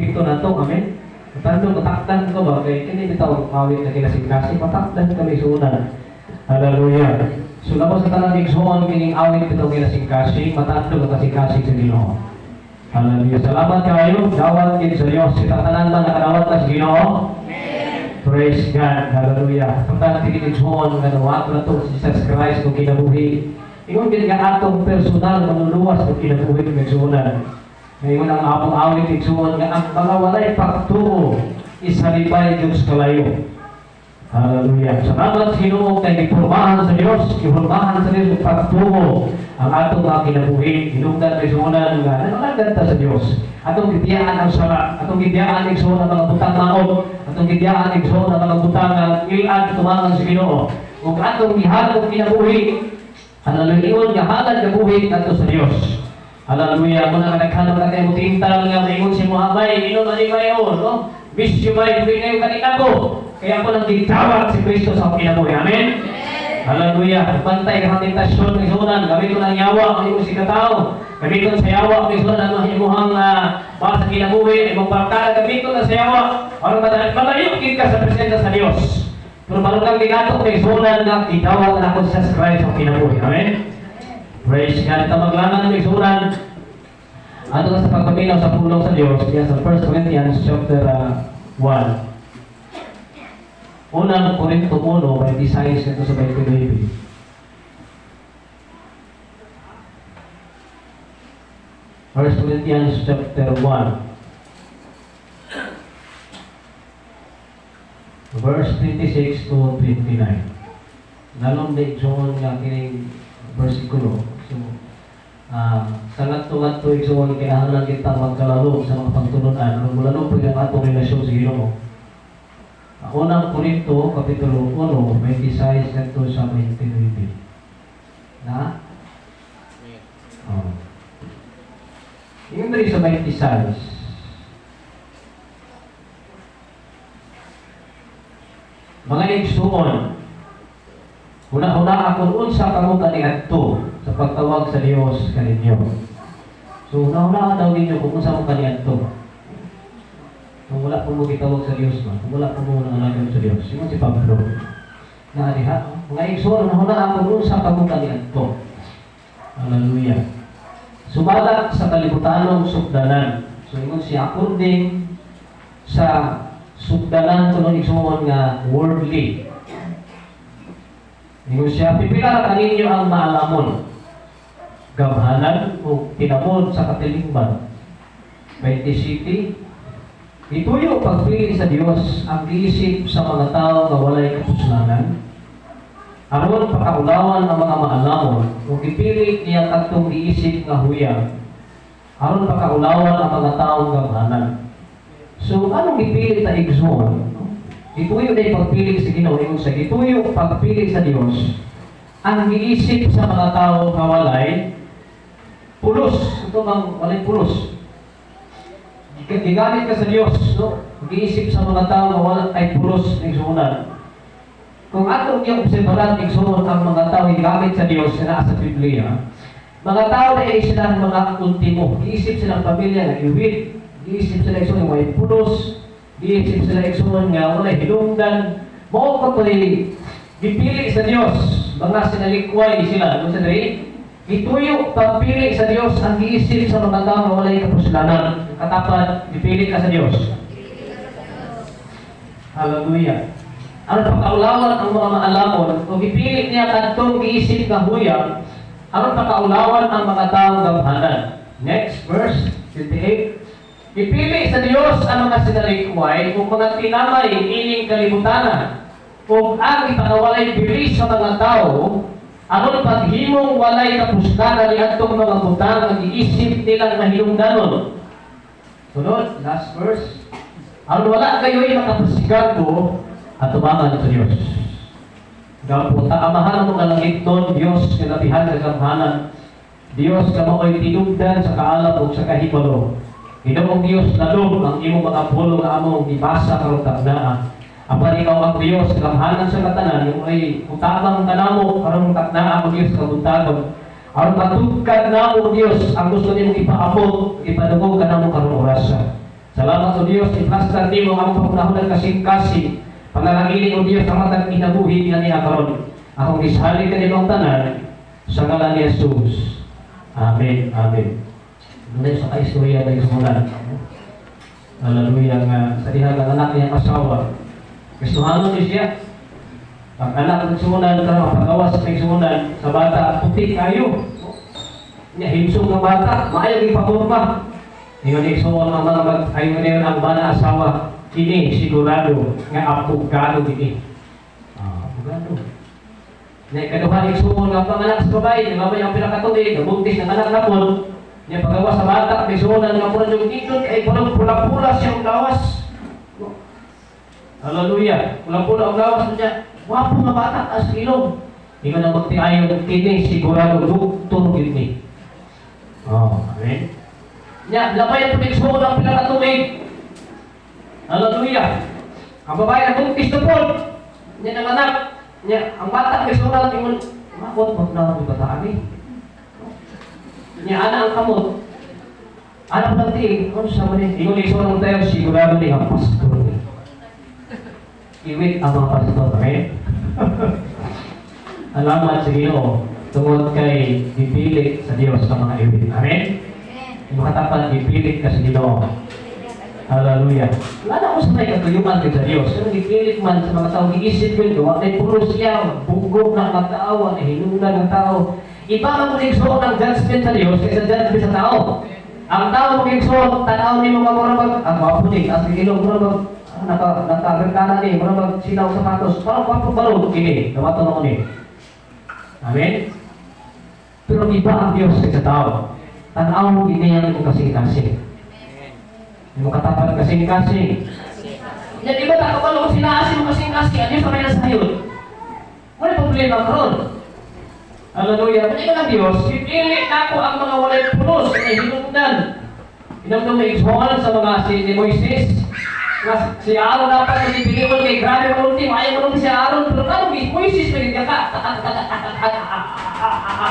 espiritu na to, amen? Matando, matakdan ko ba? Kaya kini bitaw awit na kinasing-kasing, matakdan kami sunan. Hallelujah. So labas sa talang igsoon, kining awit bitaw kinasing-kasing, matando ka kasing-kasing sa Ginoo. Hallelujah. Salamat kayo. Dawat kini sa Diyos. Si tatanan man nakadawat na sa Ginoo. Praise God. Hallelujah. Pagtanong tinigsoon, ganawa ko na ito, Jesus Christ, kung kinabuhi. Ingon din ka atong personal, manuluwas kung kinabuhi ng igsuunan. Ngayon ang apong awit igsuon, nga ang mga walay pagtuo, isalibay Diyos kalayo. Hallelujah. Salamat sa Ginoo kay gipurmahan sa Diyos, gipurmahan sa Diyos ang pagtuo ang atong mga kinabuhi. Hinungdan kay igsuunan nga, nangalagad ta sa Diyos. Atong gidiyaan ang sala, atong gidiyaan igsuon ang mga butang maot, atong gidiyaan igsoon ang mga butang ang ilan tumangan sa Ginoo. Ug atong gihalog kinabuhi, hallelujah, nga halad kabuhi ato sa Dios. Hallelujah. Muna ka naghanap na kayo tintal nga maingon si Muhammad, inon ani mayon, no? Bisyo may buhi kayo kanina ko. Kaya ako nang gitawag si Kristo sa kinabuhi. Amen. Hallelujah. Bantay ka tentasyon ng isunan, gamiton ang yawa ang imong sikataw. Gamiton sa yawa ang isunan ang imuhang para sa kinabuhi, imong barkada gamiton na sa yawa. Aron malayo gid ka sa presensya sa Dios. Pero malukang gigatok ng isunan nga gitawag na ako sa Christ ang kinabuhi. Amen. Praise God. Ito maglangan ng isunan. Ato sa pagpaminaw sa pulong sa Dios, diya sa 1 Corinthians chapter 1. Unang Korinto 1, 26 ito sa 29. First Corinthians chapter 1, verse 26 to 29. Nalong na igsoon nga kining versikulo. So, sangat-tungat to igsoon kinahanglan kita magkalalo sa mga pagtulunan. Nung mulalo po yung atong relasyon sa Ginoo. Unang Korinto, Kapitulo 1, 26 ito sa 29. Na? Oh. Yung dali sa 26. Mga igsuon, una-una akong unsa kamo kaniadto sa pagtawag sa Dios kaninyo. So, una-una daw ninyo kung unsa mo kaniadto. Kung wala po mo kitawag sa Diyos ba? Kung wala po mo nangalagay sa Diyos. Yung si Pablo. Naaliha. Mga igsoon, una ako nun sa pagkukalian to. Hallelujah. Sumalat sa kalibutanong sukdanan. So, yung si according sa sukdanan ko ng igsoon nga worldly. Yung siya, pipila kaninyo ang maalamon. Gamhanan o tinamon sa katilingban. 27. Ituyo pagpili sa Dios ang giisip sa mga tao nga walay kasalanan. Aron pakaulawan ang mga maalamon kung ipili niya kadtong giisip nga huyang. Aron pakaulawan ang mga taong gamhanan. So anong ipili ta igsoon? Ituyo na pagpili sa Ginoo ingon sa ituyo pagpili sa Dios ang giisip sa mga tao nga walay pulos. Ito mang walay pulos. Gigamit ka sa Diyos, no? Mag-iisip sa mga tao na wala ay pulos ng sunan. Kung atong yung obserbaran ng sunan ang mga tao gigamit sa Diyos na sa Biblia, mga tao na silang mga ultimo. Giisip silang pamilya na iwit. Giisip sila isun nga may pulos. Giisip sila isun nga wala hilungdan. Mao ko to'y gipili sa Diyos. Mga sinalikway sila. Ano sa dali? Ituyo, pagpili sa Diyos ang giisip sa mga tao na walay kapusalanan. Katapat, ipili ka sa Diyos. Hallelujah. Ang pagkaulawan ang mga maalamon, kung ipili niya kadtong giisip nga huyang, ang pagkaulawan ang mga taong gamhanan. Next verse, 58. Ipili sa Diyos ang mga sinalikway kung mga tinamay ining kalibutanan. Kung ang ipakawalay bilis sa mga tao, aron paghimong walay kapustanan ni atong mga butang ang giisip nilang mahilungdanon. Sunod, last verse. Aron wala kayo'y makapusigan ko at tumangan sa Diyos. Gawin amahan mo kalangit nun, Diyos, kinabihan sa gamhanan. Diyos, kamo'y tinugdan sa kaalap o sa kahibalo. Ginoong Diyos na loob ang imong mga pulo na among ibasa karong tagnaan. Apan ikaw ang Diyos, kamhanan sa katanan, yung ay utabang ka na mo, karong taknaan mo Diyos, kabuntagon. Aron matugkad na mo Diyos, ang gusto niyong ipaabot, ipadugog ka na mo karong orasya. Salamat o Diyos, iplastan din mo ang pangunahon kasing-kasi. Panalangin o Diyos ang matang kinabuhi nga niya karon. Akong isali ka nimong tanan sa ngalan ni Jesus. Amen. Amen. Muna sa kaistorya na isunan. Hallelujah nga sa diha ng anak niyang asawa. Gustuhanon niya siya. Ang anak ng sunan, pagawas ng sunan sa bata, puti kayo. Niya, himsong ng bata, maayag ipapurma. Ngayon, isuon ang mga mag-ayon ngayon ang mana asawa. Kini, sigurado, nga apugado kini. Apugado. Niya, kaduhan isuon ng panganak sa babae, nagmamay ang pinakatulig, nabuntis ng anak na po. Niya, pagawas sa bata, may sunan nga po yung dito, ay pula-pula siyang gawas. Hallelujah. Pula-pula ang gawas niya. Wapo nga bata, as ilong. Ikaw na magtiayon ng kini, sigurado, dugtong kini. Amen. Nya, labay ang pagkiksuon ng pinakatubig. Hallelujah. Ang babae na buntis na po. Nya, ng anak. Nya, ang bata, may sunan ng imon. Makot, magnaon yung bata kami. Nya, ana ang kamot. Anak mo nanti, ano sa mga rin? Ingon isunan mo tayo, sigurado din ang pastor. Iwit ang mga pastor. Amen. Alamat sa Ginoo tungod kay dipilit sa Dios sa mga iwit. Amen. Makatapat dipilit ka sa Ginoo. Hallelujah. Wala ko sanay katuyuman ka sa Dios. Pero dipilit man sa mga tao giisip ko ito, ay puro siya bugog ng mga tao, nahinunan ng tao. Iba ang magigsuon ng judgment sa Dios kaysa judgment sa tao. Ang tao magigsuon, tanaw ni mga murabag, ang mapunik, as ilong murabag, nakagantana ni, murabag sinaw sa patos, parang wapag-balog, ini, nawato na ko ni. Amen? Pero iba ang Diyos sa tao. Tanaw mo iniyan mo kasing-kasing. Mo katapat kasing-kasing. Yan iba takapalo kung sinaasin mo kasing-kasing. Ano yung kamay na sa yun? Wala problema karon. Hallelujah. Kanya ka ng Diyos, ipili na ako ang mga walay pulos na hinundan. Hinundan may igsuhan sa mga si Moises. Si Aaron dapat nagpili ko kay grabe mo ulti, ayaw mo si Aaron, pero ano, Moises may gaka.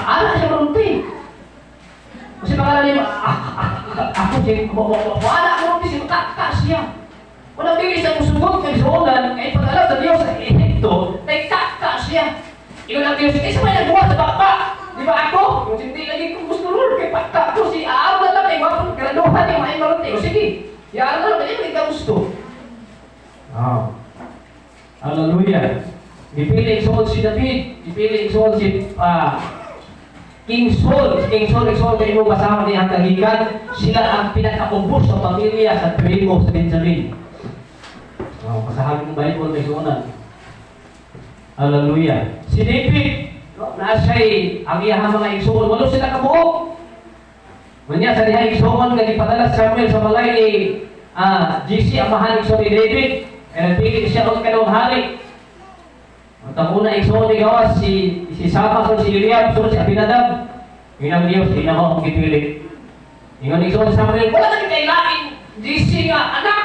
Ano siya ulti? Kasi pangalan niya, ako siya, wala ako ulti siya, siya. Walang bigay sa musugot kay Zolan, kay pag-alam sa Diyos sa Ehipto, kay siya. Ikaw lang Diyos, isa may nagawa sa baka. Di ba ako? Kung hindi lagi kong gusto Lord, kay pagka ko, si Aaron na lang, kay wapang graduhan, kay maing marunti. O sige, Aaron na lang, kaya hindi ka gusto. Hallelujah. Dipili Saul si David, dipili Saul si King Saul. King Saul kay mo kasama ni ang kahigan. Sila ang pinakaubos sa pamilya sa tribo sa Benjamin. Kasahagin ng Bible may suunan. Hallelujah. Si David, nasa'y ang iyahang mga igsuon. Walo sila kabuok. Manya sa diha igsuon nga gipadala Samuel sa balay ni GC ang mahal igsuon ni David. Pili siya ang kanong hari. Ang tamuna igsuon ni gawas si Sama o si Eliab, so si Abinadab. Yun ang Diyos, di na ako ang gipili. Yung igsuon sa Samuel, wala na kailain GC nga anak.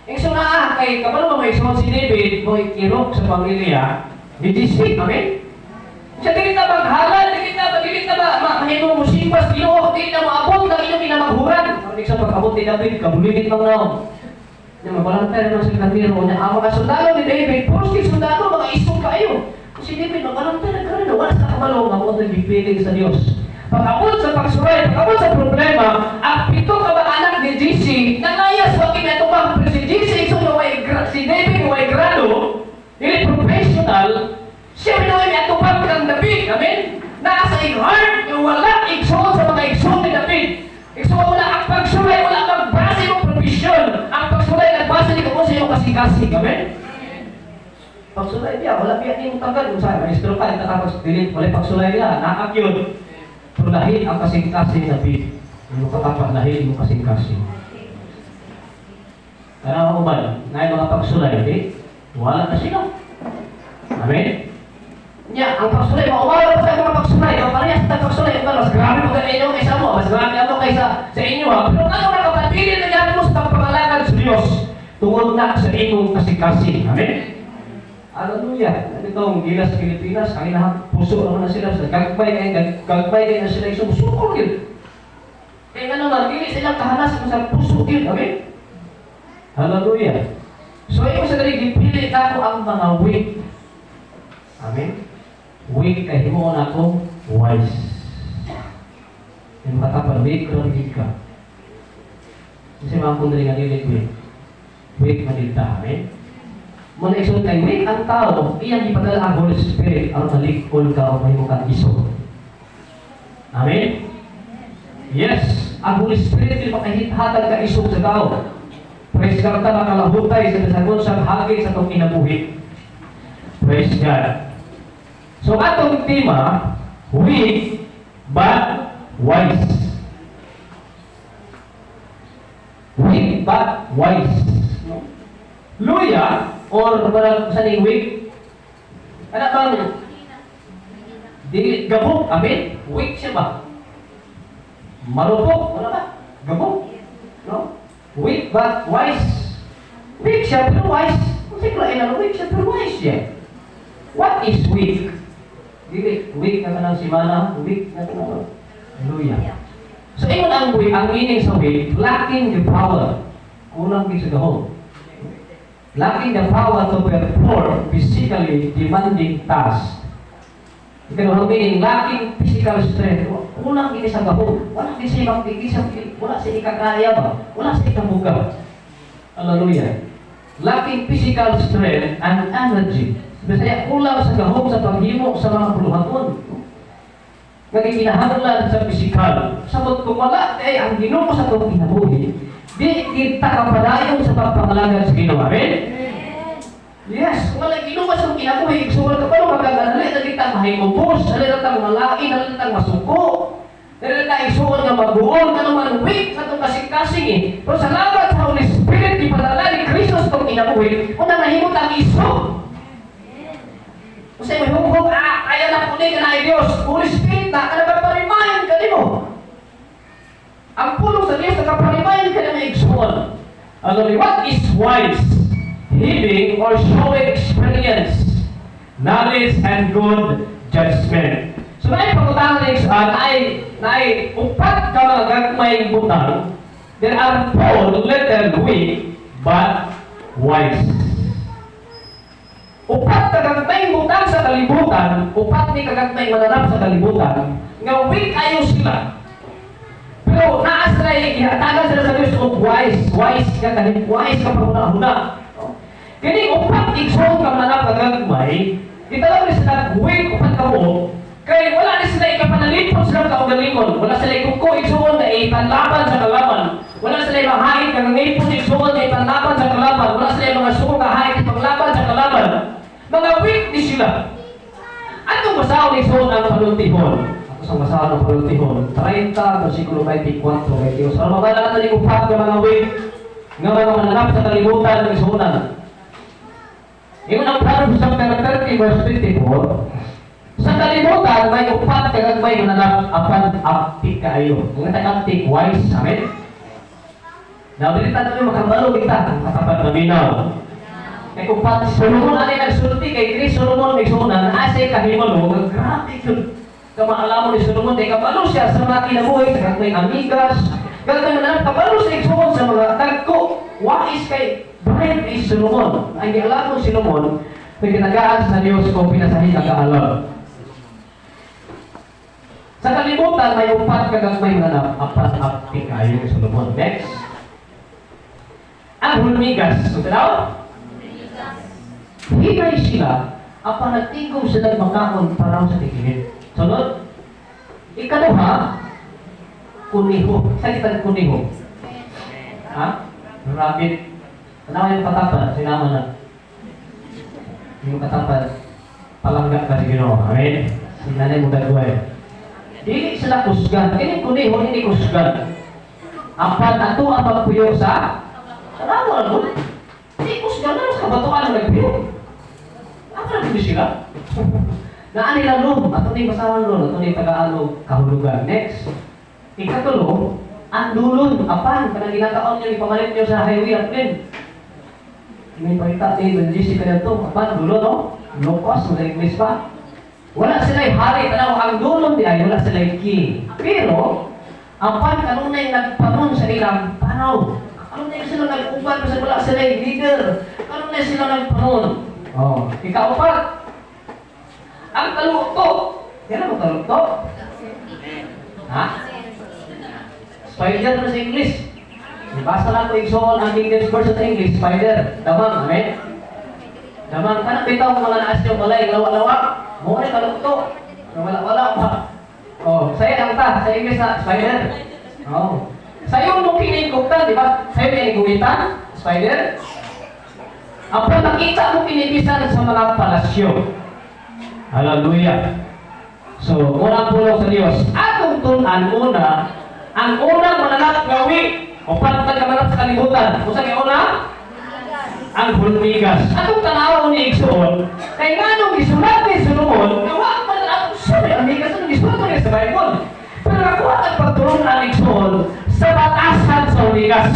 Igsuon na kay kapano ba may igsuon si David, mo'y kirok sa pamilya ni GC, amen? Siya dili na maghalal, dili na mahimong musipas, dili na maabot, dili na pinamaghuran. Ang igsuon pag-abot ni David, kabulilit lang naon. Walang tayo ng sekretary niya. Ang mga sundalo ni David, puros kay sundalo, mga isong kayo. Si David, walang tayo nagkaroon. Wala sa nakabalong, ako na gipiling sa Diyos. Pag-abot sa pagsuray, pag-abot sa problema, ang pito ka ba anak ni GC, nangyayas wag kinatubang, pero si GC, si David, way grado, hindi professional, siya minaway may atubang kang David. Amen? Nasa heart, yung wala igsoon sa mga igsoon ni David. Igsoon wala ang pagsuray, wala ang magbase ng provision. Ang pagsulay nagbasa ni kung sa iyong kasing-kasing. Amen? Pagsulay niya, wala biya niyo tagal. Kung saan, maestro ka, nakapagdilit, wala pagsulay niya, naak yun. Pero dahil ang kasing-kasing na bid, yung katapat dahil yung kasing-kasing. Kaya ako ba, ngayon mga pagsulay, wala na sila. Amen? Nya, ang pagsulay, mauwala pa sa mga pagsulay. Ang parehas na pagsulay, mas grabe mo kaya inyo kaysa mo, mas grabe ako kaysa sa inyo. Pero ano na kapatili na yan mo sa pagpapangalanan sa Diyos tungkol na sa inyong kasing-kasing. Amen? Hallelujah. Itong gilas Pilipinas, ang inahang puso naman na sila. Gagbay kayo na sila. Sumsukol yun. Kaya nga naman, hindi silang kahanas sa puso yun. Amen? Hallelujah. So, imo sa dali, gipili na ako ang mga weak. Amen? Weak kay himo na ako wise. Yung katapal, weak ron gid ka. Kasi mga kung dali nga nilig weak. Weak manilta. Amen? Muna isun kay weak ang tao, iyang ipadala ang Holy Spirit ang malikol ka o mahimo kang iso. Amen? Yes, ang Holy Spirit yung makahithatag ka iso sa tao. Praise God, ta makalahutay sa nasagon sa hagit sa itong kinabuhi. Praise God. So, atong tema, weak but wise. Weak but wise. Luya, or saning weak, ano ba? Di gabok, amen? Weak siya ba? Marupok, wala ba? Gabok? No? Weak but wise. Weak siya pero wise. Kung siklain na weak siya pero wise siya. What is weak? Dili, weak na kanang simana, weak na kanang hallelujah. So, ingon ang weak, ang meaning sa weak, lacking the power. Kulang din sa gahong. Lacking the power to perform physically demanding tasks. Ikaw ang meaning, lacking physical strength. Kulang din sa gahong. Wala din siya wala siya ikakaya ba? Wala siya ikamuga. Hallelujah. Lacking physical strength and energy. Bisaya kulang sa gahom sa paghimo sa mga puluhaton. Kaya kinahanglan sa pisikal. Sabot kung wala, ang Ginoo sa itong kinabuhi, di kita kapadayon sa pagpangalagan sa Ginoo. Amen? Yes, kung wala Ginoo sa itong kinabuhi, suwal ka pa rin magkaganali, na kita mahimubos, na kita malain, na kita masuko, na kita isuon nga mabuon, na naman weak sa itong kasing-kasing eh. Pero salamat sa Holy Spirit, ipadala ni Kristo sa itong kinabuhi, kung na mahimot ang iso. Kasi may humuhog, kaya na kunin ka na Diyos. Holy Spirit na, nakaparimayan ka mo. Ang pulong sa Diyos, nakaparimayan ka na may igsuon. What is wise? Healing or showing experience, knowledge, and good judgment. So, na ipagkutangan na upat ka mga gagmayng butang, there are 4 little weak but wise. Upat kagagmayng butang sa kalibutan, upat ni kagagmayng mananap sa kalibutan, nga weak ayo sila. Pero naas na ihatagan sila sa Diyos of wise ka kahit wise ka paguna-huna. Kini upat igsoon ka mananap kagagmay, italaw ni sila weak upat ka mo, kaya wala ni sila ikapanalipon sila kaugalingon, wala sila ikuko igsoon na ipanlaban sa kalaban, wala sila mahait kang ngipon igsoon na ipanlaban sa kalaban, wala sila mga suko kahait ipanglaban sa kalaban. Mga weak di sila. Atong masaw ni Son ang paluntihon. Ako sa masaw ng paluntihon, 30 versikulo 24, kay Diyos. Ano mabala natin yung upat ng mga weak, nga mga mananap sa kalibutan ng isunan. Yung ang Proverbs chapter 30, verse 24, sa kalibutan, may upat kagagmay mananap apan aktik kaayo. Kung aktik, wise. Amen? Now, dilitan natin makabalo kita, ang katapat na binaw. Kaya kung pati Solomon alay nagsulti kay Chris Solomon may sunan, asay kahimalo, grabe yun. Kamaalaman ni Solomon, kaya kabalo siya sa mga kinabuhi, sa kagmay amigas, kagmay na kabalo siya igsuon sa mga tagko. Wais kay Brian is Solomon. Ang gialamon si Solomon, may ginagaan sa Diyos kung pinasahin kagaalam. Sa kalibutan, may upat kagagmay na apat aktik ayon ni Solomon. Next. Ang hulmigas. Ito daw? Himay sila, apa nagtigong sila makakon para sa tigilid. Sunod, ikaduha, kuniho. Saan kita kuniho? Ha? Rabbit. Tanawa yung katapad, sinama na. Yung katapad, palangga ka si Ginoo. Amen? Sinanay mo dagway. Hindi sila kusgan. Ini kuniho, hindi kusgan. Apan ato ang magpuyo sa tanawa mo. Hindi kusgan na sa kabatuan ng nagpuyo. Ako na hindi sila. Naan nila loob. Ato na yung masawan loob. Ato na yung taga-alog kahulugan. Next. Ikatulo, ang dulon. Apan, kanang ginataon nyo, ipamalit nyo sa highway at men. May pakita ni Benjisi ka na ito. Apan, dulon, no? Low cost, wala English pa. Wala sila'y hari. Tanaw, ang dulon di ay, wala sila'y king. Pero, apan, kanunay nagpanon sa ilang panaw. Ano na sila nag-uban kasi wala sila yung leader? Ano na sila nagpanon? Oh, ika-4. Ang kaluto. Yan ang kaluto. Ha? Spider na sa English. Basta lang ko igsoon ang King James Version sa English. Spider. Damang. Amen? Damang. Kanang bitaw mga naas yung balay. Lawa-lawa. Muna kaluto. Wala-wala pa. Oh, saya lang ta. Sa English na spider. Oh. Sa'yo mo pinigugtan, di ba? Sa'yo pinigugitan, spider. Ang nakita mo pinipisan sa mga palasyo. Hallelujah. So, unang pulong sa Diyos. Atong tunan una, ang unang mananap gawi o pagkamanap sa kalibutan. Kung saan yung una? Ang hulmigas. Atong tanaw ni Igsoon, kay nga nung isulat ni Solomon, gawa man ang sabi, ang migas nung isulat niya sa Bible. Pero ako ang pagtulong ng Igsoon sa batasan sa hulmigas.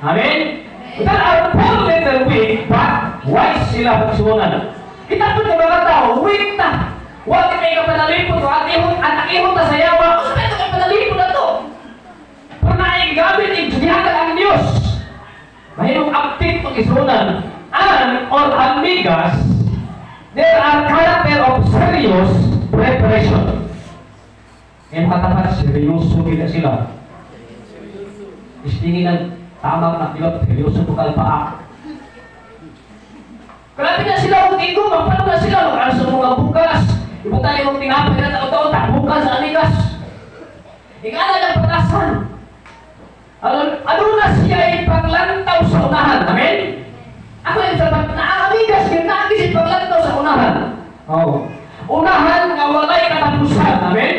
Amen? That are poor little weak, but wise sila pagsunan. Kita po ng mga tao, weak na. Huwag kayo kapanalipod, at ihon na sa yawa. Kung sabi ito kayo panalipod na ito. Pero naigamit, intindihan ang Diyos. Mahirong active pag isunan. Or almigas, there are character of serious preparation. E makatapat, seryoso nila sila. Istingin ng tamang nakilap, seryoso po kalpaak. Grabe na sila kung ito, magpano na sila, mag-alas ng mga bukas. Iba tayo mong tinapay na tao-tao, bukas sa anigas. Ikala ng patasan. Ano na siya ay paglantaw sa unahan, amen? Ako yung sabat na ang amigas, ginagis ay paglantaw sa unahan. Oh. Unahan nga walay katapusan, amen?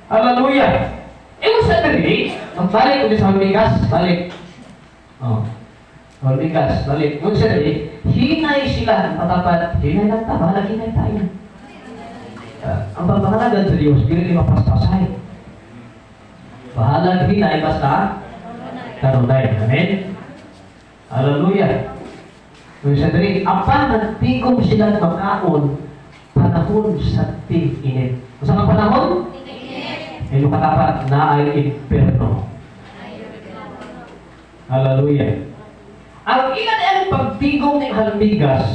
Hallelujah. Ito sa dali, magbalik ko sa amigas, balik. Oh. Amigas, balik. Kung sa dali, hinay sila, patapat, hinay lang ta, bahala hinay tayo. Ang pagpahalagan sa Diyos, hindi rin mapastasay. Bahala hinay, basta karunay. Amen? Hallelujah. Kung sa dali, apan nagtigom sila magkaon, panahon sa tig-init. Kung saan ang panahon? Ay katapat na ay imperno. Hallelujah. Ang ilan ay pagtigong ng halmigas.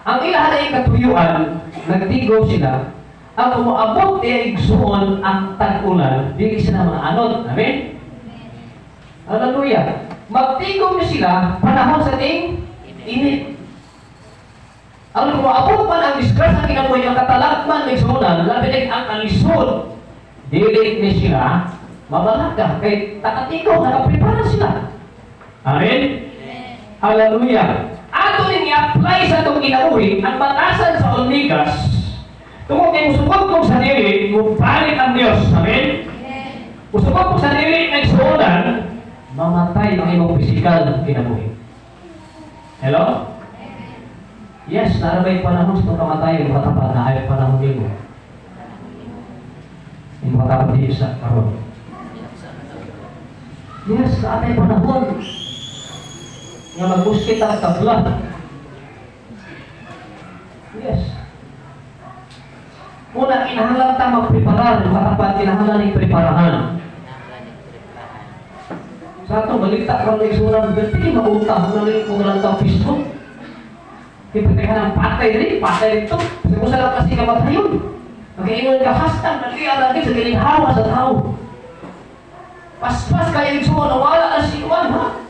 Ang ilan ay katuyuan, nagtigong sila. Ang umuabot ay igsuon ang tag-ulan, dili sila mga anod. Amen? Hallelujah. Magtigong sila, panahon sa ting init. Ang umuabot man ang disgrasya ang kinabuhi, ang katalagman ng igsuonan, labi ang kalisod. Dili ni sila, mabalaga, kay takatigaw, nakaprepara sila. Amen? Hallelujah. Ato rin i-apply sa itong kinabuhi, ang batasan sa ulmigas, tungkol kayo musukot kong sa diri, mubalik ang Diyos. Amen? Musukot kong sa diri, nagsuonan, mamatay ang imong pisikal kinabuhi. Hello? Yes, narabay panahon sa itong kamatay, yung katapat na ay panahon din mo. Yung katapat din sa karon. Yes, sa atay panahon. Nga mag-buskit ang tabla. Yes. Una, inahalang ta magpreparar. Matapat, inahalang ng preparahan. Sa ito, balikta ka ng isurang hindi mautang na rin kung lang ito pisto. Kipatihan ng patay rin, patay rin ito. Kasi kung saan kasi kamatayon. Mag-iingon ka hastang, nag-iaragin sa gilinhawa sa tao. Paspas kaya yung suwa, nawala na si Juan, ha?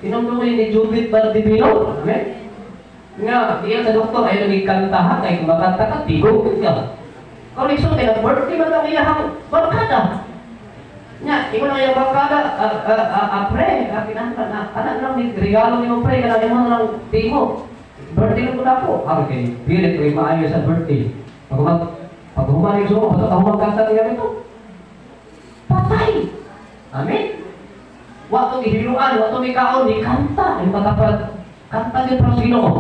Tinamdumin ni Judith Baldivino, amen? Nga, diyan sa doktor, ayaw nagkantahan, ay kumakanta ka, tigo, ka. Kung nagsun, kaya nag-birthday man ang iyahang barkada. Nga, imo na yung barkada, pre, kinanta na, kanan lang, regalo niyo pre, kanan naman lang tigo. Birthday na po na po. Okay, pilit ko yung maayo sa birthday. Pag humanig sumo, ba't ako magkanta niya ito? Patay! Amen? Waktu dihiluan, waktu mikaon, di kanta. Yung katapat, kanta din para sino ko.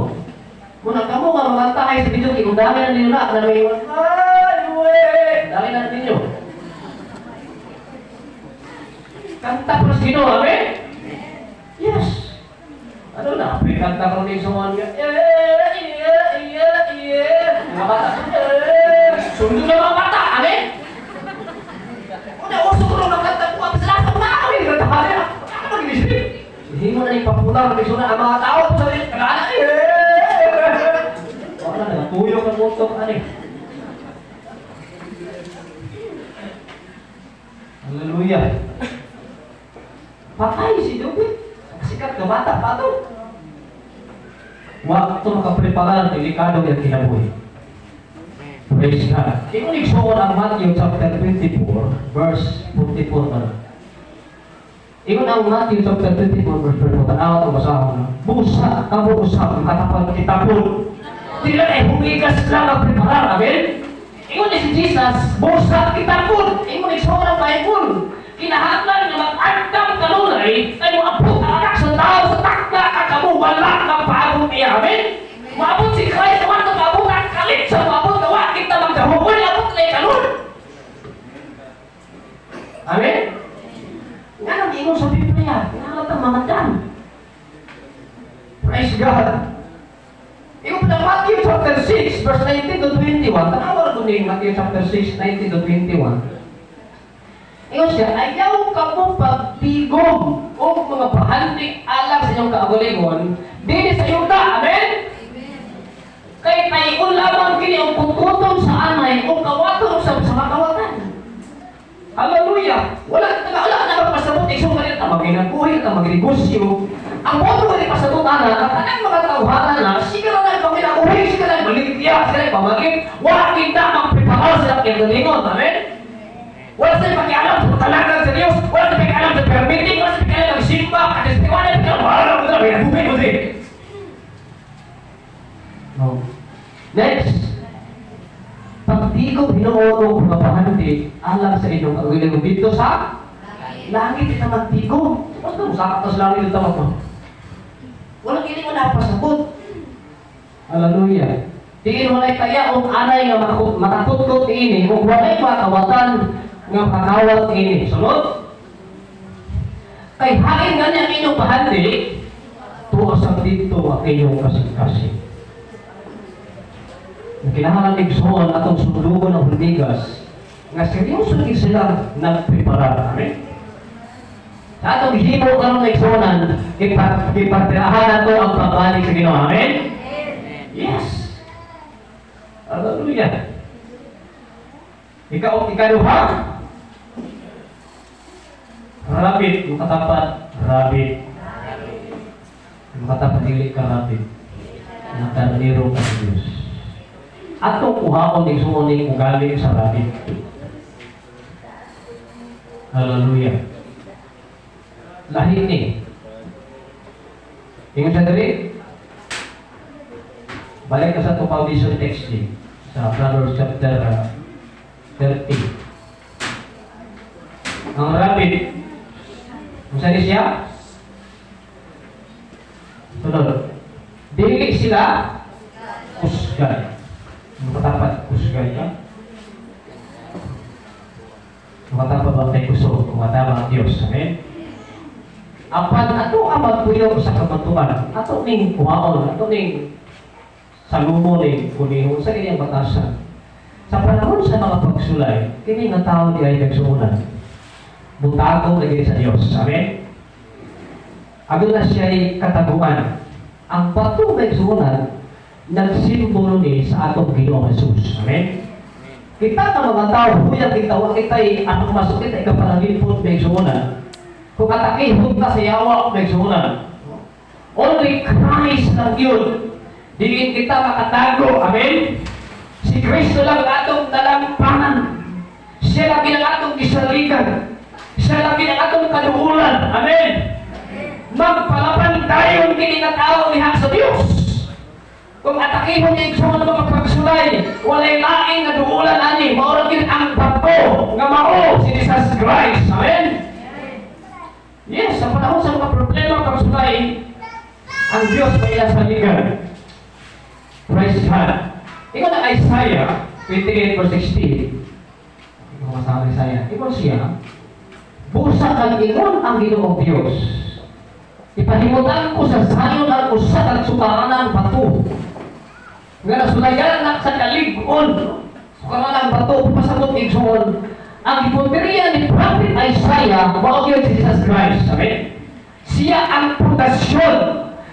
Muna kamu nga mamanta kayo sa video, ikundahan na ninyo na, na may iwan, dali na ninyo. Kanta para sino, amen? Yes. Ano na, may kanta para ninyo sa mga niya, mga bata, sundo na mga bata, amen? Una, uso ko ng kanta ko, ang salasang na kami, kanta Hindi mo na ipapulang ng isuna ang mga tao sa kagana. Wala na, tuyo ka mo ito, ano eh. Hallelujah. Patay si David. Sikat ka bata pa ito. Huwag ito makaprepara ng delikado yung kinabuhi. Praise God. Inunig suon ang Matthew chapter 24, verse 44 na. Ingon ang Matthew chapter 24, verse 44, tanawa ito basahon na. Busa, kabuusap, katapal kitapon. Tila ay humigas lang ang preparar, amen? Ingon ni si Jesus, busa, kitapon. Ingon ni suon ang Bible. Kinahanglan nga mag-andam kanunay ay maabot ang anak sa tao sa takda at kamu wala ng paabot niya, amen? Maabot si Christ naman ng maabot ang kalit sa maabot gawa kita magdahukon abot na ikalun. Amen? Nga nang ingon sa Biblia, kinahanglan ang mga dan. Praise God. Ingon pa Matthew chapter 6, verse 19 to 21. Tanawa ko ni Matthew chapter 6, 19 to 21. Ingon siya, ayaw ka mo pagtigom o mga pahandik alam sa inyong kaagoligon, dili sa iyong ta, amen? Kay tayo lamang kini ang pututong sa anay o kawatong sa makawatan. Hallelujah! Wala na magpasabot, isong ganit na maginabuhi, na magnegosyo. Ang modo ganit pasabot na, at anong mga tawhanan na, siguro na maginabuhi, siguro na maligtiya, siguro na pamagin, wala kita magprepara sa kagalingon, amen? Wala sa pakialam sa talagang sa Diyos. Wala sa pakialam sa permitting. Wala sa pakialam sa simba. Wala sa pakialam. Wala mo na. Bumay mo din. Next. Pag di ko binuotong pagpapahanti, alam sa inyong kagulilang dito sa langit ito magtigo. Basta mo sakot sa langit ito mo. Walang hindi mo napasabot. Hallelujah. Tingin mo na kaya ang anay nga makakutkot ini kung wala'y makawatan nga pakawat ini. Sunod? Kay hain nga niya inyong pahandi, tuwasang dito ang inyong kasing-kasing. Kinahanglan igsuon atong sulugon ng hundigas nga seryoso din sila nagprepara. Amen? Sa atong himo karon ng igsuonan, ipatirahan nato ang pagbalik sa Ginoo. Amen? Yes! Hallelujah! Ikaduha, rabit, yung katapat, rabit. Yung katapat, dili ka rabit. Yung taniro ka sa Diyos. Atong kuhaon ng suuning ugali sa rabit. Hallelujah. Lahit ni. Ingat siya dali. Balik ka sa itong foundation text ni. Sa Proverbs chapter 30. Ang rabit, kung saan siya? Sunod. Dili sila kusgay. Makatapat kusgay ka? Makatapat ba tayo kusog? Kumatama ang Diyos. Amen? Apan, ato ang magpuyo sa kabantuan. Ato ning kuhaon. Ato ning salumo ning kunihon sa kanyang batasan. Sa panahon sa mga pagsulay, kini nga tao di ay nagsuunan. Butagong lagi sa Diyos. Amen? Agad na siya'y kataguan. Ang batong nagsuunan, nagsimbolo ni sa atong Ginoong Jesus. Amen? Kita na mga tao, huwag kita, huwag kita'y anong masuk kita, ikapalagin po nagsuunan. Kung katakihod ka sa yawa, nagsuunan. Only Christ lang yun. Di kita makatago. Amen? Si Kristo lang atong dalampangan. Siya lang ang atong isaligan. Siya lang ang atong kaluhulan. Amen? Magpalapan tayo kini nga tao diha sa Dios. Kung atakihon niya igsuon ng mga pagsulay, walay laing nga duulan ani, mao gid ang bato nga mao si Jesus Christ. Amen? Yes, sa panahon sa mga problema pagsulay, ang Dios may isaligan. Praise God. Ikaw na Isaiah 28 verse 16. Ikaw masama Isaiah. Ikaw siya, busa kang ingon ang Ginoong Diyos. Ipalimutan ko sa Zion ang usa kang sukaranang bato. Nga nasulayan na sa kalig-on. Sukaranang bato, pasabot igsuon. Ang ipunteriya ni Prophet Isaiah, mao gyud si Jesus Christ. Amen? Siya ang pundasyon.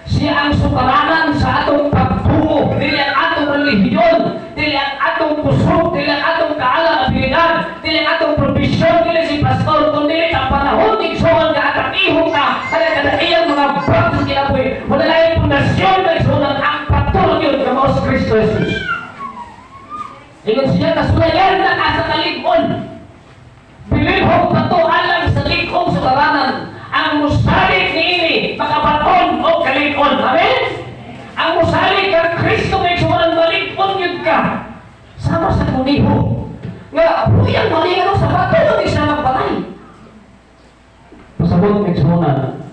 Siya ang sukaranan sa atong pagtuo. Dili ang atong relihiyon. Dili ang atong pusok. Dili ang atong kaala-abilidad. Dili ang atong provision. Dili si pastor. Kundi ang panahon ni Igsoon nga atang-ihong ka. Kaya kada iyang mga brag sa kinabuhi. Wala lang yung pundasyon na Igsoon ang patulong yun ka mga Kristo Jesus. Ingon siya, kasulayan na asa kalig-on. Bilihog na to alang sa lig-ong sukaranan. Ang musalig ni ini, makabaton o kalig-on. Amen? Ang musalig kang Kristo may sumalang malig-on yun ka. Sama sa kuniho. Nga, huyang malingan sa bato, yung isa magpatay. Pasabot ng sumalan,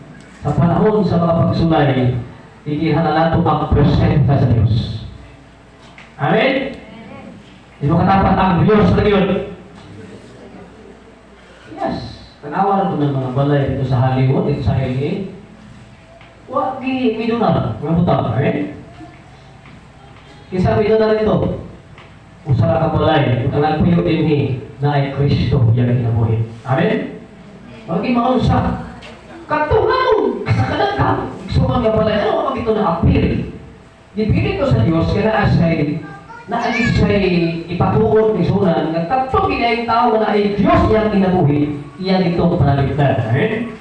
sa panahon sa mga pagsulay, ikihan na nato ang presensya sa Diyos. Amen? Di mo katapat ang Diyos na yun. Yes. Tanawa ito ng mga balay dito sa Hollywood, dito sa LA. Huwag gidunar. Mga butang. Amen? Kisa gidunar ito. Usara ka balay. Kung nagpuyo din ni na ay Kristo yan kinabuhi. Amen? Huwag maunsa. Katungaw. Sa kanagkang. Suman nga balay. Ano ang ito na appeal? Dipili ko sa Diyos kaya asay na aling siya'y ipatuon ni Sunan nga katong ginayang tao na ay Diyos niyang kinabuhi, iyan itong panaligdan. Amen?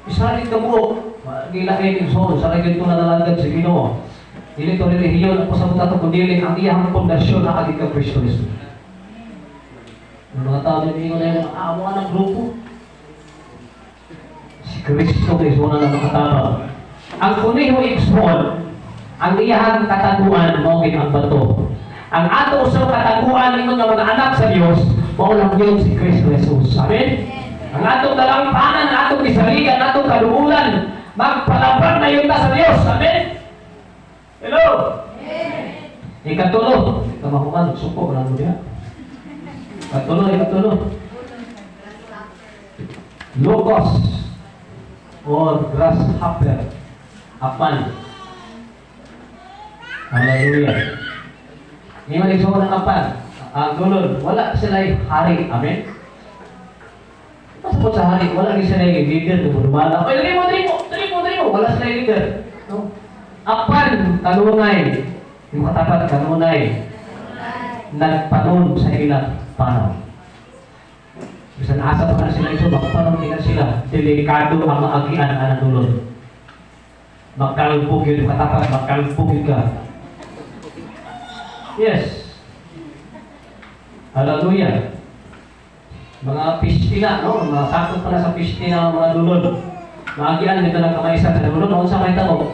Isa rin ka mo, nilakay ni Sunan, sa rin itong nanalagad sa Ginoo. Dili ito relihiyon ako sa mga ito, kundi ang iyang pundasyon na agad ka Kristo Jesus. Mga tao din mo na yung mga ng grupo. Si Kristo kay Sunan ang makatabang. Ang kuniho Igsoon, ang iyahang kataguan, mawin ang bato. Ang ato usang kataguan ng mga anak sa Diyos, maulang yun si Kristo Jesus. Amen? Ang atong dalampanan, ang atong isaligan, ang atong kaluulan, magpalapag na yun sa Diyos. Amen? Hello? Ikatulo. Kamahuman, suko ko lang mo diya. Ikatulo. Locos or grasshopper. Apan. Hallelujah. Hindi man igsoon ng kapan. Ang gulod, wala sila'y hari. Amen? Pasapot sa hari, wala sila'y leader. Lumala. Oy, dali mo. Wala sila'y leader. No? Apan, kanunay. Yung katapat, kanunay. Nagpanon sa ilang panaw. Bisan asa pa na sila ito, magpanon din sila. Delikado ang maagian ang nulod. Magkalupog yun, katapat, magkalupog yun ka. Yes. Hallelujah. Mga pistina, no? Mga sakot pala sa pistina ng mga lulod. Maagian nito lang kamaysa sa lulod. Noon sa may tamo.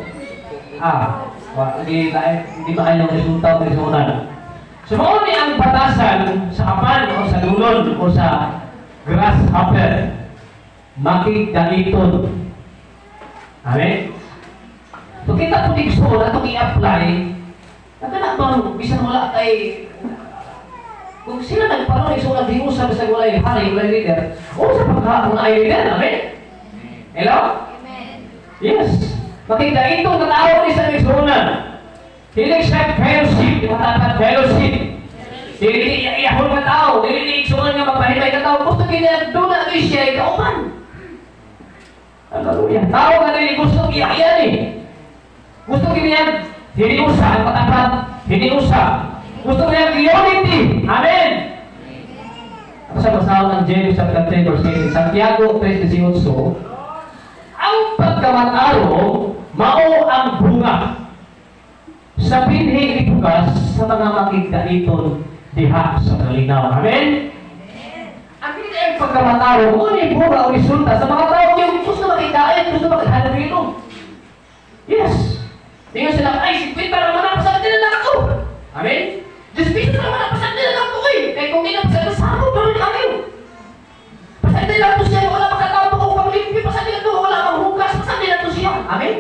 Hindi ba kayo ng resulta o resulta? Sumuli ang batasan sa kapan o sa lulod o sa grasshopper. Makigaliton. Amen? So kita po Igsoon na itong i-apply, nakanakbang bisan wala kay kung sila nagparoon Igsoon na di mo sabi sa walay hari, walay leader, o sa pagkaang na ay leader, amen? Hello? Amen. Yes. Makita itong katao ni sa Igsoon na hindi siya fellowship, di matapat fellowship. Hindi iyahon ka tao, hindi Igsoon nga magpahimay ka tao, gusto kanya doon na siya ikauman. Hallelujah. Tao ka rin gusto iyayan eh. Gusto niya hindi usa ang katapat, hindi usa. Gusto niya unity. Amen. Ako sa basahan ng James chapter 3 verse 18, Santiago 3:18, ang pagkamataro mao ang bunga sa binhi ibugas sa mga makigdaiton diha sa kalinaw. Amen. Ang hindi ang pagkamataro mo ni bunga o resulta sa mga tao yung gusto makigdait, gusto makighanap ito. Yes. Tingnan sila, ay, 50 naman ang pasag nila lang ako. Amen? 10 piso naman ang pasag nila lang ako eh. Kaya kung hindi na pasag, saan mo gano'n kami? Pasag nila ito siya, wala makatawag ako pag-limpyo, pasag nila ito, wala manghugas, pasag nila ito siya. Amen?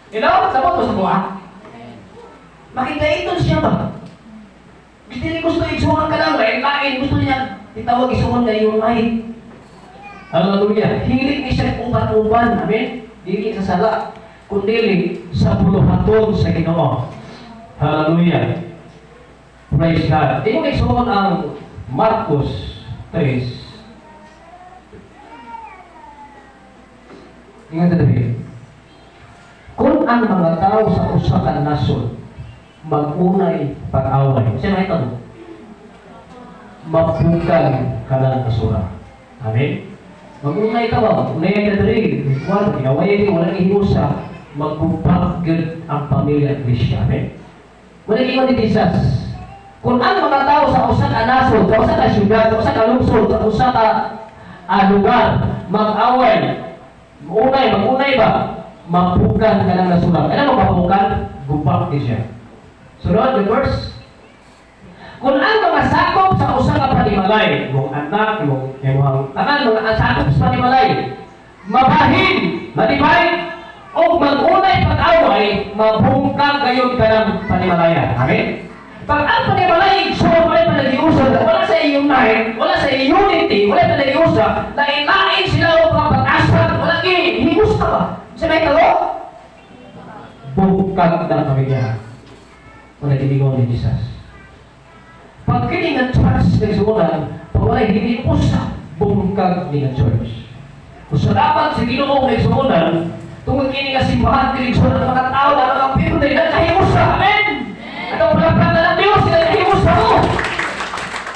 Ilaw, sabot mo sa buha. Makita ito siya ba? Hindi gusto isuhan ka lang, kain, gusto niya itawag isuhan na yung may. Hallelujah. Hilig ni siya uban-uban. Amen? Hindi sa sala. Kundi sa buluhaton sa Ginoo. Hallelujah. Praise God. Ito Igsoon ang Marcos 3. Ingat dali. Kung ang mga tao sa usa ka nasod mag-unay pag-away, siya may tanong, mabukan ka ng kasura. Amen? Mag-unay ka ba? Unay ka dali. Wala, inaway ka, walang ihusa, magbubagod ang pamilya at Krisya. Amen? Wala iwan ni Jesus. Kung ang mga tao sa usa ka nasod, sa usa ka syudad, sa usa ka lungsod, sa usa ka lugar, mag-away, mag-unay ba? Mabukan ka ng nasulat. Ano mo mabukan? Gupak di siya. Sunod, the verse. Kung ang mga sakop sa usa ka panimalay, mong anak, mong tanan, mga sakop sa panimalay, mabahin, matibay, o mag-unay pag-away, mabungkang gayon ka ng panimalaya. Amen? Pag ang panimalay, wala pa nag-iusap, wala sa iyong night, wala sa iyong unity, wala pa nag-iusap, lain-lain sila o mga pag-asad, wala himus ka ba? Sa may talo? Bungkang ng pamilya. Wala dinigaw ni Jesus. Pag kini ng church nagsuunan, pag wala hinimusap, bungkang ni ng church. Kung sa dapat si Ginoo nagsuunan, tungkol kini nga simbahan, kinigsuunan ng mga tao na mga people na nagkahimusa. Amen? Ano palapag na ng Diyos, sila nagkahimusa mo.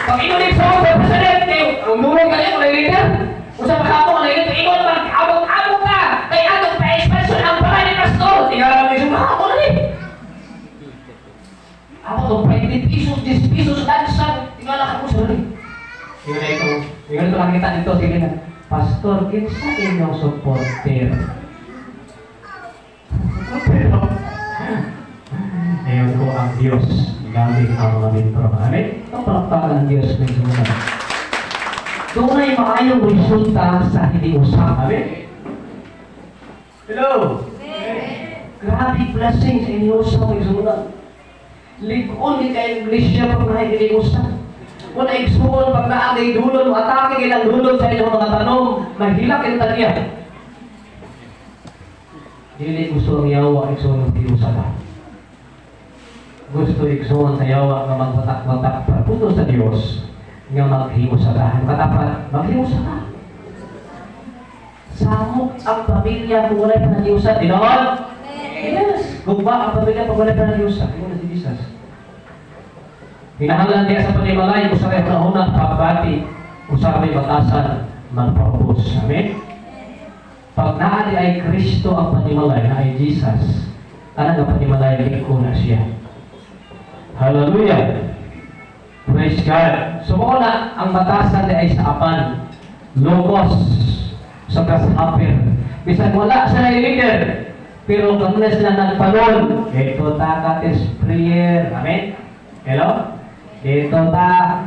Pag inulit sa mga presidente, ang nulong ka niya, mga leader, kung sa makapong mga leader, ingon mag-abot-abot ka, kay atong pa-expansion ang bahay ni Pastor. Tingala mo yung makapong na rin. Ako itong 20 pesos, 10 pesos, dansang, tingala ka po sa rin. Tingala ito nakita dito, sige na, Pastor, kinsa inyong supporter? Ngayon ko ang Diyos gamit ang mga mentro. Amen? Ang palakpakan ng Diyos may sumunod. Tunay maayong resulta sa hindi usap. Amen? Hello? Grabe blessing sa inyo usap may sumunod. Ligon ni kayong iglesia pag na hindi usap. Wala igsuon pag naagay dulon, atake ilang dulon sa inyong mga tanong, mahilak yung taliya. Dili gusto ang yawa, igsuon ng piusala. Gusto igsuon sa yawa nga magbatak-batak para puto sa Diyos nga maghimusala. Katapat, maghimusala. Samok ang pamilya kung wala pa ng Diyos. Dinoon? Yes. Gugba ang pamilya kung wala pa ng Diyos. Tingnan si Jesus. Hinahanglan niya sa panimalay, usapay panahon pagbati, usapay batasan, magpaubos. Amen? Pag naadi ay Kristo ang panimalay, na ay Jesus, anong ang panimalay, liko na siya. Hallelujah! Praise God! So muna, ang batasan ay sa apan, logos, sa grasshopper. Bisan wala sa leader, pero kung na sila nagpalon, ito ta is prayer. Amen? Hello? Dito ta.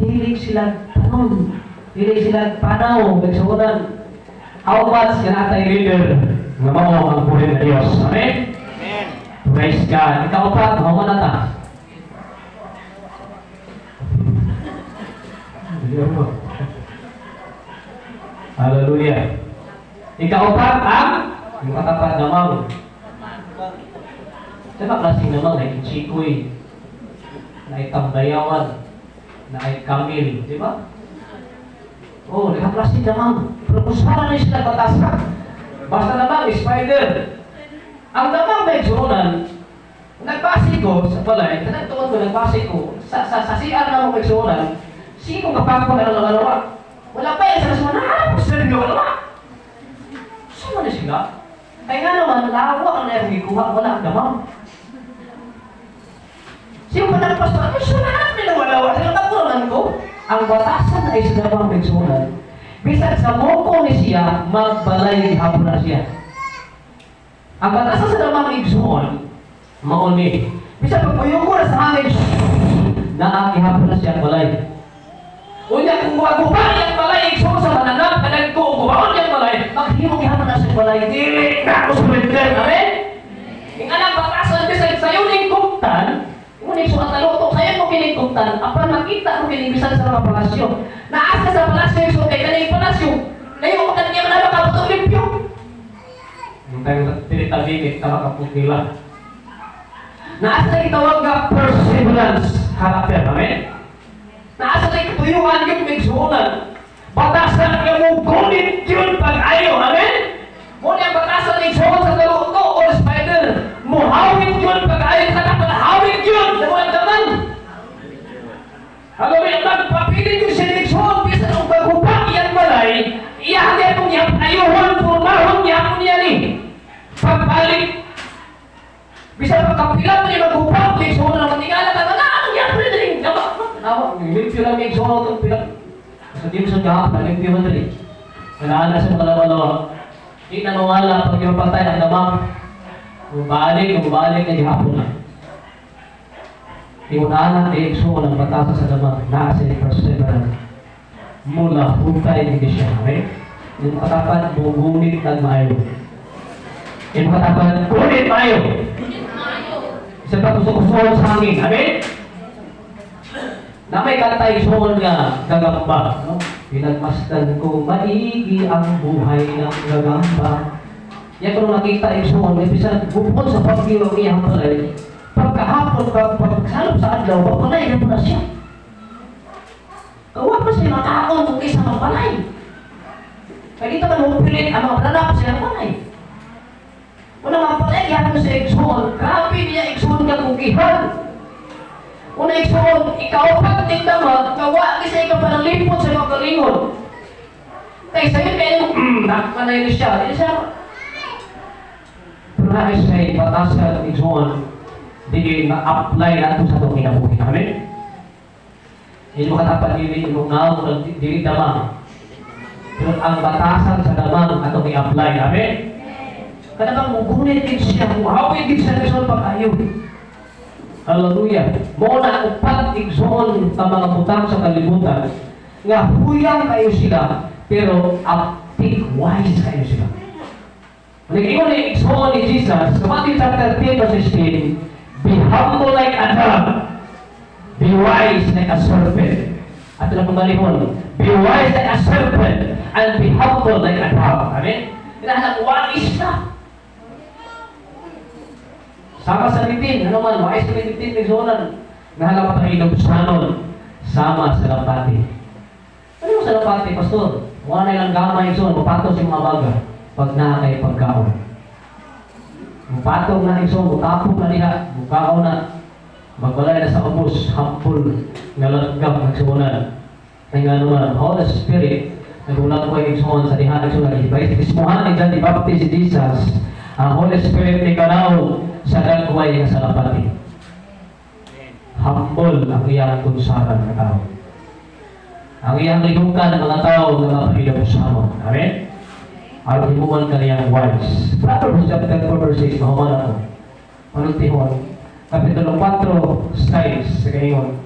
Hilig silang panon. Hilig silang panaw. Nagsuunan. How much ka natay leader? Nga mo ang buhay na Diyos. Amen? Amen. Praise God. Ikaw pa, mawa na ta. Hallelujah. Ikaw pa, yung katapat namang. Saan klaseng namang na ichikoy, na itambayawan, na ay kamil, di ba? Oh, nakaplastic namang. Pero kung saan na sila batasan, basta namang spider. Ang namang may suunan, nagbasi ko sa balay, kanagtuon ko nagbasi ko, sa CR na mo may suunan, sino kapag ko na nalalawa? Wala pa yan sa nasunan, harap ko sila nalalawa. Saan na sila? Kaya nga naman, lawa ang nagikuha, wala ang damang. Sino pa nagpasto? Ano siya lahat nila wala? Ano nakunan ko? Ang batasan ay sa damang nagsunan. Bisan sa moko ni siya, magbalay hapon na siya. Ang batasan sa damang nagsunan, mauni. Bisan pagpuyong ko na sa hangin, naakihapon na siya balay. Unya kung magubahan yung balay, igsuon sa mananap, kanag ko, gubahan yung balay, maghimong ihapon na siya balay, dili na ako sumindel. Amen? Yung anak batasan, bisan sa'yo ning kumtan, ngunit sulat na luto, sa'yo mo kinigkumtan, apan makita mo kinibisan sa mga palasyo. Naasa sa palasyo yung sukay, kanay palasyo, layo ko kanina mo na makapot Olimpyo. Yung tayong tinitabigit, nakakapot nila. Naasa na itawag nga perseverance, harapyan, amen? Naasa na ituyuan yung migsuunan, batasan nga mo gunit yun pag ayaw, amen? Mo ang batasan ng igsoon sa dalawang ko o spider. Muhawit yun pag-ayot ka na panahawit yun. Daman daman. Hallelujah. Magpapilit yung sinigsoon. Bisa nung paghupak yan balay. Iyahan niya itong yan. Ayuhon. Pumahon niya ako niya ni. Pagbalik. Bisa pagkapilat mo niya maghupak. Igsoon na matingala ka. Ano yan? Pwede. Nawa. Limpyo lang yung igsoon itong pilat. Sa di mo sa kahap. Limpyo mo dali. Nanaana sa mga lawa-lawa. Di na mawala pag yung patay ang damang. Bumalik na ihapon na. Iunahan ay igsoon ang batasa sa damang. Nasa ni perseverance. Mula hutay hindi siya. Okay? Yung katapat, bumunit ng maayo. Yung katapat, bunit maayo. Isa pa kusok-kusok sa hangin. Amen? Na may katay igsoon nga gagamba. No? Pinagmasdan ko maigi ang buhay ng gagamba. Yan kung nakita igsoon, may bisan bukod sa pagkiro iyang balay. Pagkahapon, pagsalop sa adlaw, papalay na po na siya. Kawag pa siya makaon kung isa mapalay. Kaya dito ka pilit ang mga pranap siya mapalay. Una mapalay, yan mo sa igsoon. Grabe niya igsoon ka kukihan. Una igsoon, ikaw pagtingnan mo, kawa kasi ikaw parang lipot sa mga kalingon. Kaya sa'yo kayo, nakakanay na siya. Hindi siya. Pero na siya, patasa ng igsoon, hindi ma-apply na ito sa itong kinabuhi. Amen? Hindi mo katapat dili mo nga mo dili damang. Pero ang batasan sa damang atong i-apply. Amen? Kada bang mugunit din siya, muhawin din siya sa pag-ayo. Hallelujah. Mo na upat igsoon sa mga butang sa kalibutan nga huyang kayo sila pero active wise kayo sila. Nag-iwan na igsoon ni Jesus sa Matthew chapter 10 verse 16, be humble like a dove, be wise like a serpent. At lang pumalihon, be wise like a serpent and be humble like a dove. Amen? Kinahanap wise na. Sama sa litin, ano man, wais sa litin, nagsunan. Nahalap pa ilog sanon, sama sa lampati. Ano mo sa lampati, pastor? Wala na ilang gamay yun, mapatos yung mga baga. Pag nakakay pagkaon. Mapatong na yun, mutapok na niya, mukhaon na. Magbalay na sa ubos, hampul, ngalagam, nagsunan. Kaya nga naman, Holy Spirit, nagulat ko yung suman sa dihan, nagsunan. Ibay, ismuhan ni John the Baptist si Jesus. Ang Holy Spirit ni Kanaw, sa dagway nga sa lapati. Humble ang iyang kunsaran ng tao. Ang iyang lidukan ng mga tao na mapahilap sa amon. Amen? At himuan ka niyang wise. Proverbs chapter 4 verse 6, mahuman ako. Manutihon. Kapitulo 4, 6, sa gayon.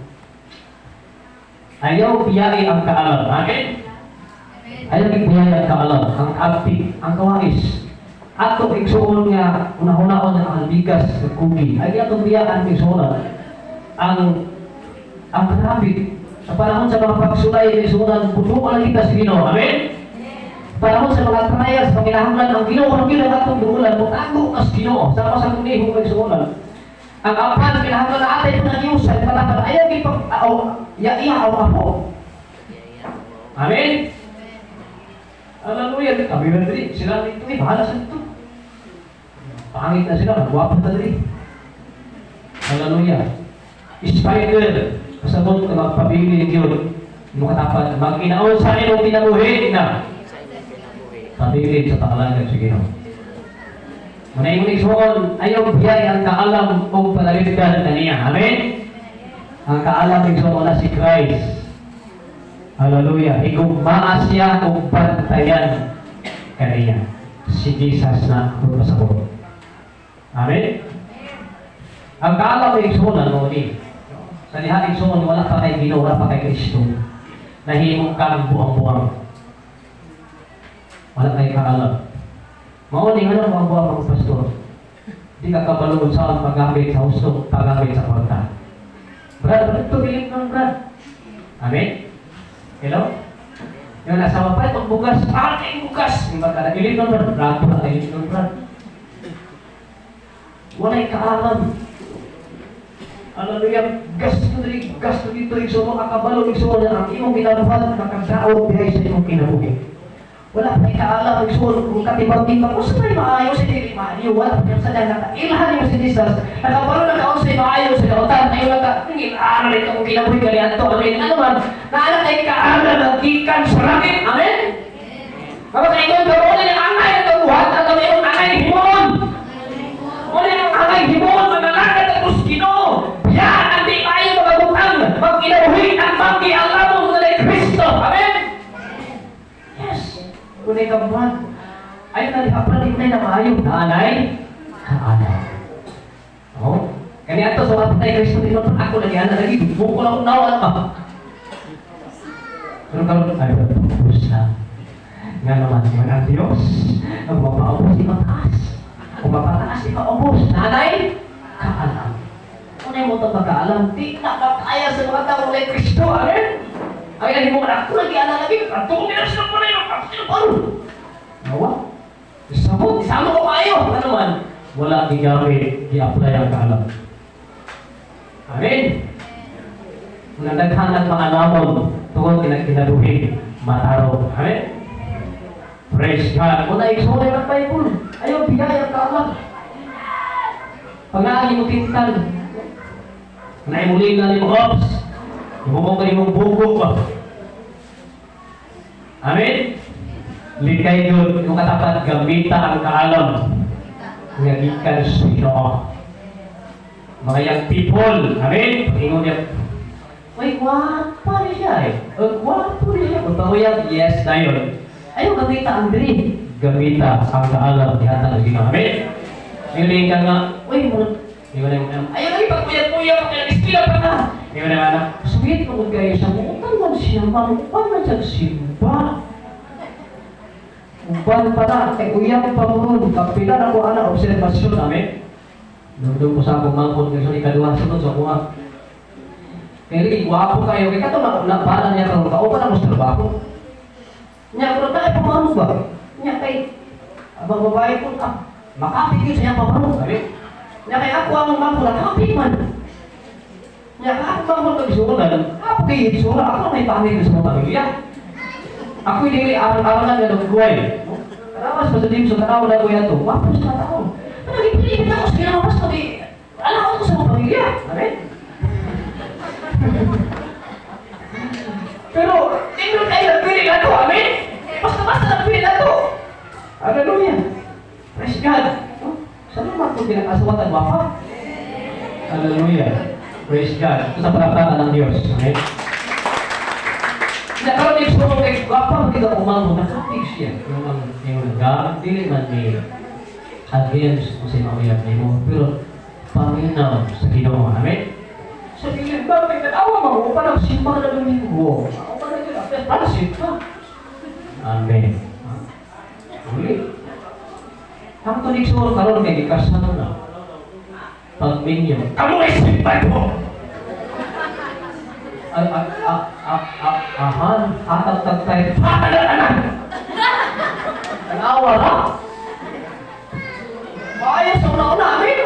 Ayaw biyay ang kaalam. Amen? Ayaw biyay ang kaalam. Ang akti, ang kawais. Ato igsuon nga unahon-ahon ang bigas sa kugi. Ay atong biyaan igsuon ang panabit sa panahon sa mga pagsulay igsuon puno ang kita sa Ginoo. Amen. Panahon sa mga trials panginahanglan ang Ginoo ang Ginoo atong duulan mutago as Ginoo sama sa kunihong igsuon. Ang apan kinahanglan na atay panagius sa palapan ayaw gipag iya ako. Amen. Hallelujah. Kami na dali. Sila dito bahala sa ito. Pangit na sila. Magwapa na dali. Hallelujah. Spider. Kasabot ka magpabili yun. Makatapat. Mag-inaon sa inong pinabuhin na. Pabili sa pakalagan. Sige no. Manay mo nagsuon. Ayaw biyay ang kaalam o panalitan na niya. Amen? Ang kaalam nagsuon na si Christ. Hallelujah. Igugmaan siya kung bantayan kaniya. Si Jesus na magpasabot. Amen? Ang kaalam ng igsunan mo ni. Sa lihan igsunan, wala pa kay Ginoo, wala pa kay Kristo. Nahimong kang buang-buang. Wala kay kaalam. Mauning ano buang-buang mga pastor. Di ka kabalugod sa paggamit sa husto, paggamit sa kwarta. Brad, ito bilik ng Brad. Amen? Hello? Yung nasa mapay, pagbugas, yung bugas. Yung magkala, ilit ng Brad. Brad, ilit ng Brad. Wala'y kaalam. Hallelujah. Gasto dito, igsumo, kakabalo, igsumo na ang imong kinabuhat, makagdaot bihay sa imong kinabuhi. Wala pa ikaalam, igsoon, kung katibag-tibag, kung sa'y maayo, sa hindi maayo, wala pa sa dyan, ilhan mo si Jesus, nakaparo na kaon sa'y maayo, sa kautan, ayaw lang ka, aral ito kung kinabuhi ka niyan to, amen, ano man, naanak ay kaaral, nagkikan sa langit, amen? Kapag ikaw gawin na yung angay at kabuhat, at kami yung angay himon, muna yung angay himon, manalangad at muskino, yan, ang di maayo magabutang, pag kinabuhi ang manggi, ang lamong na Kristo, amen? Kunay kabuhan. Ayun na, haplan din na maayo. Naanay? Kaanay. Oh? Kaya ito, sa mga patay Kristo, tinutun ako lagi, ana lagi, buko lang nawa ka. Pero kalong, ay, tapos na. Nga naman, mga ang Diyos, ang mapaubos, di mataas. Kung mapataas, di maubos. Nanay? Kaalam. Kunay mo ito magkaalam, di nakakaya sa mga tao kay Kristo, amen? Ay, hindi mo ako lagi, ana lagi, katong nila sila po na yun, kapag nawa? Isama ko kayo! Ano man? Wala gigamit, i-apply ang kaalam. Amen? Kung naghanag mga lamon, tungkol kinaduhin, mataro. Amen? Praise God! Kung na-exhole ng Bible, ayaw bigay ang kaalam. Pag-aagi mo kintan, na-imuling na ni mo, ops! Ibumong ka ni mong buko ba? Amen? Likay yun, yung katapat, gamita ang kaalam. Nga gikan sa Ginoo. Mga young people, amen? Ingon niya, uy, wapo rin siya eh. Wapo rin siya. Kung panguyang, yes na yun. Ayaw, gamita ang diri. Gamita ang kaalam, dihatang ang Ginoo. Amen? Ngayon ka nga, uy, ayaw lagi pag-uyat-uyat, pag-ispila pa na. Ngayon na anak, sweet mo kung kayo siya, mukhang man siya, mukhang man siya simba. Uban pa na, uyang pa mo ron, kapila na ko anak, observasyon, amen? Nandun ko sa akong mangkot, ngayon ikaduha sunod sa kuha. Kaya wapo kayo, kaya ito nakabala niya karon ka, o pa na mo sa trabaho. Niya, pero tayo pamahos ba? Niya, kay, abang babae ko, makapit yun sa iyang pamahos, amen? Niya, kaya ako ang mangkot, nakapit man. Ya, ako bang magkagsunan? Ako kayo itsura, ako may pamilya sa mga pamilya. Ako hindi araw-araw na ng buhay. Karawas pa sa dim sa tanaw na buhay ito. Wapos na tao. Nagipilipin ako sa kinamas ko di. Alam ako sa mga pamilya. Amen? Pero, hindi kayo nagpili na ito. Amen? Basta-basta nagpili na ito. Hallelujah. Praise God. Saan naman kung pinakasawatan wapa? Hallelujah. Praise God. Ito sa palakpakan ng Diyos. Amen? Nakaroon din sa mga kapag kita umambo, nakapig siya. Yung naggamit, dili man ni against kung sa'yo makuyag ni mo. Pero, paminaw sa Ginoo. Amen? Sa piling ba, may nanawa mo, parang simba na domingo. Ako pa na yun, para simba. Amen. Uli. Ang tunig suor karoon kay Gikasan na. Pagminyo. Kamu ay simba mo! Ahan, atag-tag-tay. Anan! Ang-awa na! Maayos sa una-una, amin!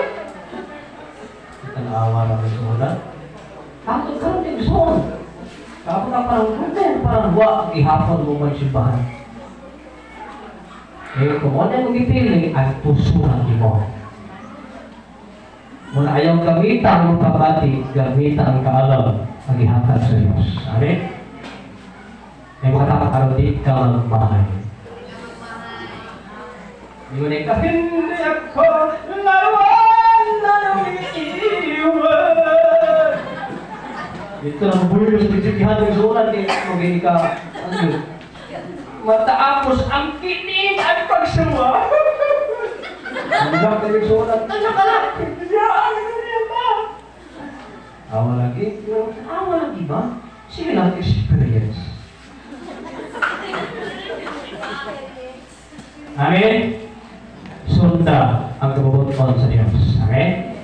Ang-awa na sa una. Atag ka rin din soon. Kapag ka parang huwa, ihapon mo may simbahan. Eh, kung ano yung ipili, ay tusuhan mo. Mula ayaw gamita ang pagpapati, gamita ang kaalam. Maghihatag sa Diyos. Amen? May mga takakaroon di ka magmahal. Ngunit ka, hindi ako lawan na nang-iiwan. Ito na mabulo sa bigyan ng surat eh. Kung hindi ka, ano yun? Mataapos ang kinig at pagsawa. Hanggang ka yung surat. Ano ka lang? Awa lagi? Awa lagi ba? Sige lang, experience. Amen? Sunda ang kabubuton sa Diyos. Amen?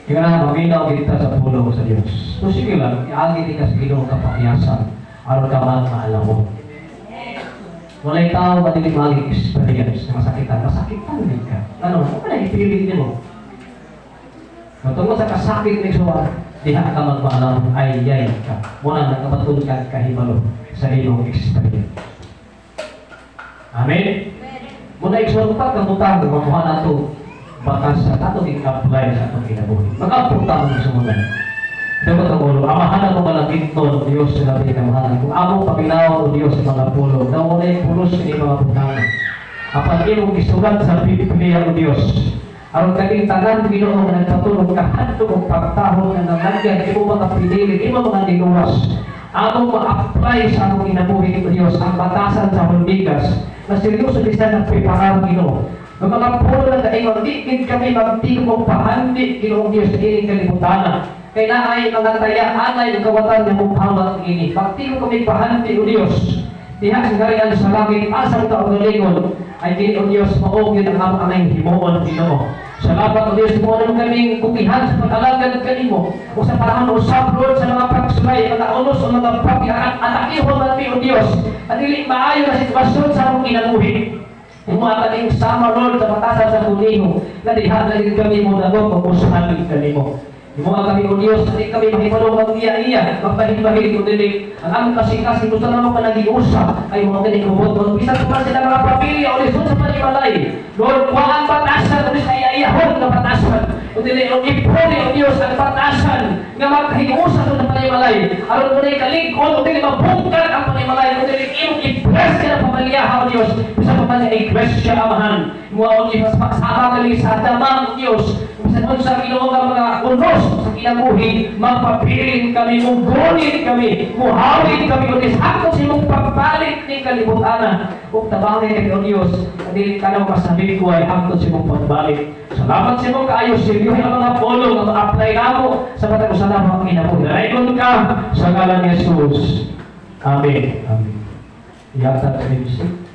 Ika na, maminaw kita sa pulo sa Diyos. So sige lang, iagi di ka sa Ginoo kapakiyasan. Araw ka man maalam mo. Wala'y tao madilig maging experience na masakitan. Masakitan din ka. Ano? Ano na ipiling niyo mo? Tungkol sa kasakit ni Suwa, diha ka magpaalam ay yay ka. Muna nagkabatun ka kahimalo sa iyong experience. Amen? Muna iksulpat ng utang, makuha na ito. Bakas sa ato i-apply sa atong kinabuhi. Mag-aputang ng sumunod. Diba ito ulo, amahan ako malagit nun, Diyos sa labi ng mahal. Kung among paginaw o Diyos sa mga pulo, na unay pulos ni mga putang. Apan imong isulat sa Biblia o Diyos. Aron kaming tanan Ginoo nga nagpatulong kahadlok og pagtahon nga nalagyan imo mga pinili, imo mga dinuwas. Among ma-apply sa among kinabuhi o Diyos ang batasan sa hulbigas na seryoso bisa nagpreparar Ginoo. Ang mga pulo na kaingon, di kami magtigong pahandi Ginoong Diyos sa ining kalibutan. Kaya na ay mga tayaan ng kawatan ng mukhamat ini. Pagtigo kami pahandi o Diyos. Diha sigarian sa langit, asang taong nalingon, ay Ginoo Diyos, maog yun ang amang aming himoon Ginoo. Salamat o Diyos, mo naman kaming kukihan sa pag-alagad kanimo. O sa panahon o sablod sa mga pagsulay, mga unos o mga pag-ihaan, at akihon natin o Diyos. At hindi maayo na sitwasyon sa among kinabuhi. Yung mga kaning sama Lord sa matasan sa kuliho, na diha na kami mo na doon, mapusahan kanimo. Yung mga kami o Diyos, hindi kami mahipalong mag-iya-iya, magpahid-bahid o dilig. Ang aming kasing-kasing, gusto naman pa nag-iusa, ay mga kinikubot. Bisa pa sila mga pamilya o lisod sa panimalay. Lord, huwag ang patasan, o sa iya-iyahon na patasan. O dilig, o ipuli o Diyos, ang patasan, nga maghiusa sa panimalay. Aron mo na ikaligkon, o dilig, mabungkal ang panimalay. O dilig, i-bless ka na pamilyaha o Diyos. Bisa pa man i-bless siya, amahan. Mga o Diyos, pagsama kami sa damang Diyos. Bisa nun sa Ginoo nga mga unos sa kinabuhi, magpapiling kami, mugunin kami, muhawin kami, ulit hakot sa imong pagbalik ni kalibutan. Kung tabangin kami o Diyos, hindi ka na masabi ko ay hakot sa imong pagbalik. Salamat sa imong kaayos, silyohin ang mga polo na ma-apply na mo sa matang usalang mga kinabuhi. Naraikon ka sa ngalan ni Jesus. Amen. Amen. Yata sa music.